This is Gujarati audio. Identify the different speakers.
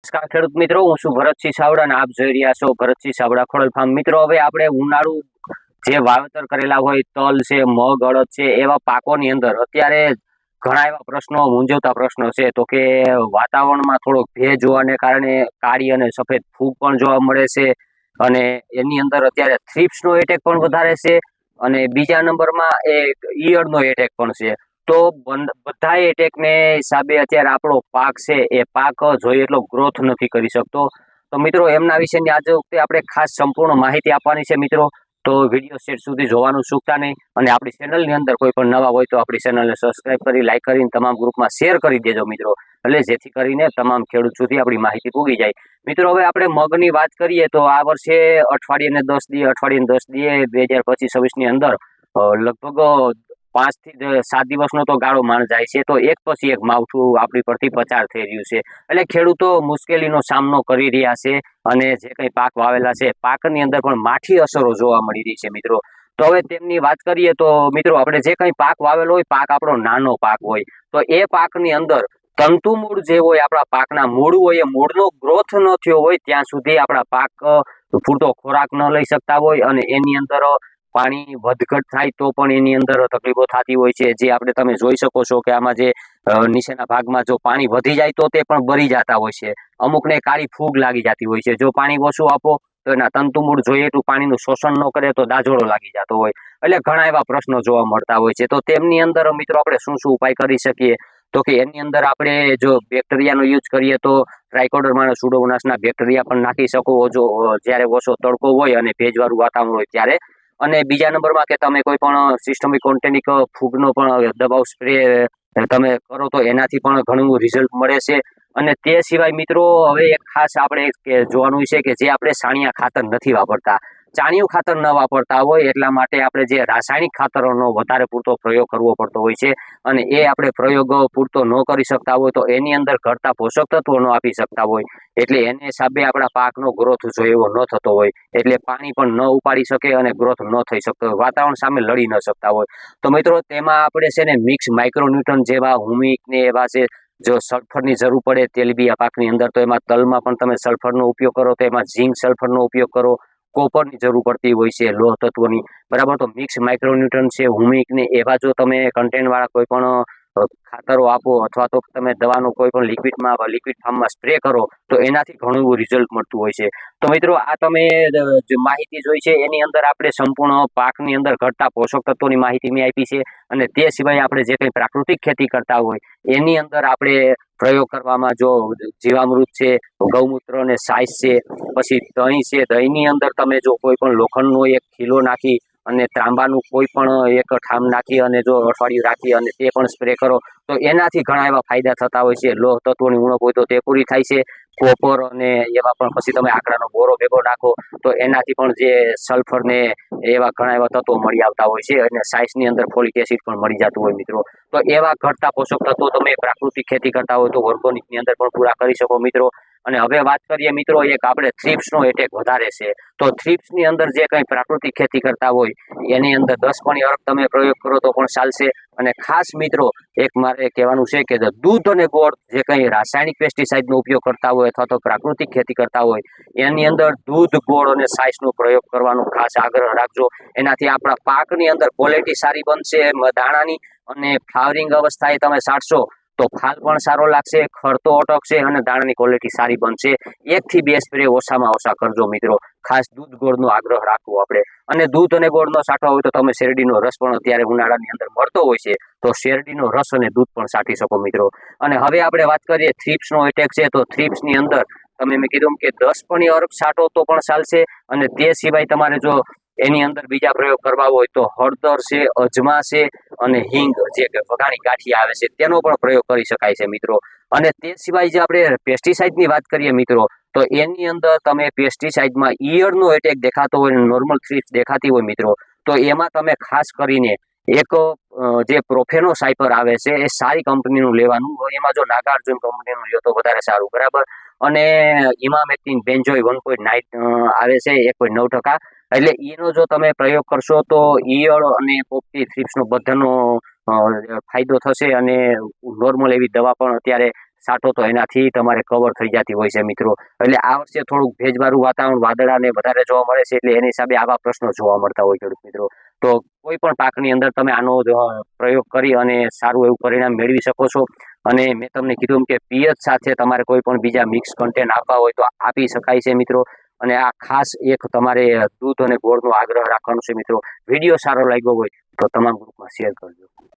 Speaker 1: નમસ્કાર ખેડૂત મિત્રો, હું છું ભરતસિંહ સાવડા અને આપ જોઈ રહ્યા છો ભરતસિંહ સાવડા ખોડલ ફાર્મ. મિત્રો, હવે આપણે ઉનાળુ જે વાવેતર કરેલા હોય તલ છે, મગ, અડદ છે, એવા પાકોની અંદર અત્યારે ઘણા એવા પ્રશ્નો, મૂંઝવતા પ્રશ્નો છે. તો કે વાતાવરણમાં થોડોક ભેજ હોવાને કારણે કાળી અને સફેદ ફૂગ પણ જોવા મળે છે, અને એની અંદર અત્યારે થ્રિપ્સનો એટેક પણ વધારે છે, અને બીજા નંબરમાં ઈયળનો એટેક પણ છે. તો બધા એટેકને હિસાબે અત્યારે આપણો પાક છે એ પાક જોઈએ એટલો ગ્રોથ નથી કરી શકતો. તો મિત્રો, એમના વિશેની આજે વખતે આપણે ખાસ સંપૂર્ણ માહિતી આપવાની છે મિત્રો. તો વિડીયો સેટ સુધી જોવાનું ચૂકતા નહીં, અને આપણી ચેનલની અંદર કોઈ પણ નવા હોય તો આપણી ચેનલને સબસ્ક્રાઇબ કરી, લાઈક કરીને તમામ ગ્રુપમાં શેર કરી દેજો મિત્રો, એટલે જેથી કરીને તમામ ખેડૂત સુધી આપણી માહિતી પૂગી જાય. મિત્રો, હવે આપણે મગની વાત કરીએ તો આ વર્ષે અઠવાડિયે 10 દી 2025-26ની અંદર લગભગ 5 થી 7 દિવસનો તો ગાળો માણ જાય છે. તો એક પછી એક માવઠું આપણી પરથી પસાર થઈ રહ્યું છે, એટલે ખેડૂતો મુશ્કેલીનો સામનો કરી રહ્યા છે, અને જે કંઈ પાક વાવેલા છે પાકની અંદર પણ માઠી અસરો જોવા મળી રહી છે મિત્રો. તો હવે તેમની વાત કરીએ તો મિત્રો, આપણે જે કંઈ પાક વાવેલો હોય, પાક આપણો નાનો પાક હોય, તો એ પાકની અંદર તંતુ મૂળ જે હોય, આપણા પાકના મૂળ હોય, એ મૂળનો ગ્રોથ ન થયો હોય ત્યાં સુધી આપણા પાક પૂરતો ખોરાક ન લઈ શકતા હોય, અને એની અંદર પાણી વધઘટ થાય તો પણ એની અંદર તકલીફો થતી હોય છે. જે આપણે તમે જોઈ શકો છો કે આમાં જે નીચેના ભાગમાં જો પાણી વધી જાય તો તે પણ બળી જતા હોય છે. અમુકને કાળી ફૂગ લાગી જતી હોય છે. જો પાણી ઓછું આપો તો એના તંતુમૂળ જોઈએ એટલું પાણીનું શોષણ ન કરે તો દાજોડો લાગી જતો હોય. એટલે ઘણા એવા પ્રશ્નો જોવા મળતા હોય છે. તો તેમની અંદર મિત્રો આપણે શું શું ઉપાય કરી શકીએ? તો કે એની અંદર આપણે જો બેક્ટેરિયાનો યુઝ કરીએ તો ટ્રાઇકોડર્મા સુડોમોનાસના બેક્ટેરિયા પણ નાખી શકો જો જ્યારે ઓછો તડકો હોય અને ભેજવાળું વાતાવરણ હોય ત્યારે. અને બીજા નંબરમાં કે તમે કોઈ પણ સિસ્ટમિક કોન્ટેનિક ફૂગનો પણ દબાવ સ્પ્રે તમે કરો તો એનાથી પણ ઘણું રિઝલ્ટ મળે છે. અને તે સિવાય મિત્રો, હવે એક ખાસ આપણે જોવાનું છે કે જે આપણે છાણિયા ખાતર નથી વાપરતા, ચાણિયું ખાતર ન વાપરતા હોય એટલા માટે આપણે જે રાસાયણિક ખાતરોનો વધારે પૂરતો પ્રયોગ કરવો પડતો હોય છે. અને એ આપણે પ્રયોગ પૂરતો ન કરી શકતા હોય તો એની અંદર ઘટતા પોષક તત્વો ન આપી શકતા હોય, એટલે એને હિસાબે આપણા પાકનો ગ્રોથ જો એવો ન થતો હોય, એટલે પાણી પણ ન ઉપાડી શકે અને ગ્રોથ ન થઈ શકતો હોય, વાતાવરણ સામે લડી ન શકતા હોય. તો મિત્રો, તેમાં આપણે છે ને મિક્સ માઇક્રોન્યુટ્રન જેવા હુમિક ને એવા છે. જો સલ્ફરની જરૂર પડે તેલીબિયા પાકની અંદર, તો એમાં તલમાં પણ તમે સલ્ફરનો ઉપયોગ કરો, તો એમાં ઝીંક સલ્ફરનો ઉપયોગ કરો. કોપરની જરૂર પડતી હોય છે, લોહ તત્વોની, બરાબર. તો મિક્સ માઇક્રોન્યુટ્રન છે, હુમિક ને એવા જો તમે કન્ટેન્ટ વાળા કોઈ પણ ખાતરો આપો, અથવા તો તમે દવાનું કોઈ પણ લિક્વિડ ફાર્મમાં સ્પ્રે કરો, તો એનાથી ઘણું એવું રિઝલ્ટ મળતું હોય છે. તો મિત્રો, આ તમે જે માહિતી જોઈ છે એની અંદર આપણે સંપૂર્ણ પાકની અંદર ઘટતા પોષક તત્વોની માહિતી મેં આપી છે. અને તે સિવાય આપણે જે કંઈ પ્રાકૃતિક ખેતી કરતા હોય એની અંદર આપણે પ્રયોગ કરવામાં જો જીવામૃત છે, ગૌમૂત્ર અને સાઈઝ છે, પછી દહીં છે, દહીંની અંદર તમે જો કોઈ પણ લોખંડનો એક ખીલો નાખી અને તાંબાનું કોઈ પણ એક ઠામ નાખી અને જો અઠવાડિયું રાખી અને તે પણ સ્પ્રે કરો તો એનાથી ઘણા એવા ફાયદા થતા હોય છે. લોહ તત્વોની ઉણપ હોય તો તે પૂરી થાય છે. કોપર અને એવા પણ પછી તમે આકડાનો બોરો ભેગો નાખો તો એનાથી પણ જે સલ્ફર ને એવા ઘણા એવા તત્વો મળી આવતા હોય છે, અને સાઇઝની અંદર ફોલિક એસિડ પણ મળી જતું હોય મિત્રો. તો એવા ઘટતા પોષક તત્વો તમે પ્રાકૃતિક ખેતી કરતા હોય તો ઓર્ગોનિકની અંદર પણ પૂરા કરી શકો મિત્રો. અને હવે વાત કરીએ મિત્રો, એક આપણે થ્રિપ્સનો એટેક વધારે છે. તો થ્રિપ્સની અંદર જે કંઈ પ્રાકૃતિક ખેતી કરતા હોય એની અંદર 10 અર્ક તમે પ્રયોગ કરો તો પણ ચાલશે. અને ખાસ મિત્રો, એક મારે કહેવાનું છે કે દૂધ અને ગોળ જે કંઈ રાસાયણિક પેસ્ટિસાઇડનો ઉપયોગ કરતા હોય અથવા તો પ્રાકૃતિક ખેતી કરતા હોય એની અંદર દૂધ, ગોળ અને સાઈઝનો પ્રયોગ કરવાનો ખાસ આગ્રહ રાખજો. એનાથી આપણા પાકની અંદર ક્વોલિટી સારી બનશે દાણાની, અને ફ્લાવરિંગ અવસ્થાએ તમે છાંટશો તો ફાલ પણ સારો લાગશે, ખર્ચો અટકશે અને દાણાની ક્વોલિટી સારી બનશે. 1 થી 2 સ્પ્રે ઓછામાં ઓછા કરજો મિત્રો. ખાસ દૂધ ગોળનો આગ્રહ રાખવો આપણે. અને દૂધ અને ગોળનો છાંટવા હોય તો તમે શેરડીનો રસ પણ અત્યારે ઉનાળાની અંદર મળતો હોય છે, તો શેરડીનો રસ અને દૂધ પણ છાંટી શકો મિત્રો. અને હવે આપણે વાત કરીએ થ્રિપ્સનો એટેક છે, તો થ્રિપ્સની અંદર તમે મેં કીધું કે 10 અર્ક છાંટો તો પણ ચાલશે. અને તે સિવાય તમારે જો એની અંદર બીજા પ્રયોગ કરવા હોય તો હળદર છે, અજમા છે, અને હિંગ જે વઘાણી ગાંઠિયા આવે છે તેનો પણ પ્રયોગ કરી શકાય છે મિત્રો. અને તે સિવાય જે આપણે પેસ્ટિસાઇડની વાત કરીએ મિત્રો, તો એની અંદર તમે પેસ્ટિસાઇડમાં ઈયળનો એટેક દેખાતો હોય, નોર્મલ થ્રિપ્સ દેખાતી હોય મિત્રો, તો એમાં તમે ખાસ કરીને એક જે પ્રોફેનો સાયપર આવે છે એ સારી કંપનીનું લેવાનું. એમાં જો નાગાર્જુન કંપનીનું લ્યો તો વધારે સારું, બરાબર. અને ઇમામેક્ટિન બેન્ઝોઇટ 1.9 આવે છે, 1.9%. એટલે એનો જો તમે પ્રયોગ કરશો તો ઈયળ અને પોપટી થ્રિપ્સનો બધાનો ફાયદો થશે. અને નોર્મલ એવી દવા પણ અત્યારે છાંટો તો એનાથી તમારે કવર થઈ જતી હોય છે મિત્રો. એટલે આ વર્ષે થોડુંક ભેજવાળું વાતાવરણ વાદળાને વધારે જોવા મળે છે, એટલે એની હિસાબે આવા પ્રશ્નો જોવા મળતા હોય ખેડૂત મિત્રો. તો કોઈ પણ પાકની અંદર તમે આનો પ્રયોગ કરી અને સારું એવું પરિણામ મેળવી શકો છો. અને મેં તમને કીધું કે પિયત સાથે તમારે કોઈ પણ બીજા મિક્સ કન્ટેન્ટ આપવા હોય તો આપી શકાય છે મિત્રો. અને આ ખાસ એક તમારે દૂધ અને ગોળનો આગ્રહ રાખવાનો છે મિત્રો. વિડીયો સારો લાગ્યો હોય તો તમામ ગ્રુપમાં શેર કરજો.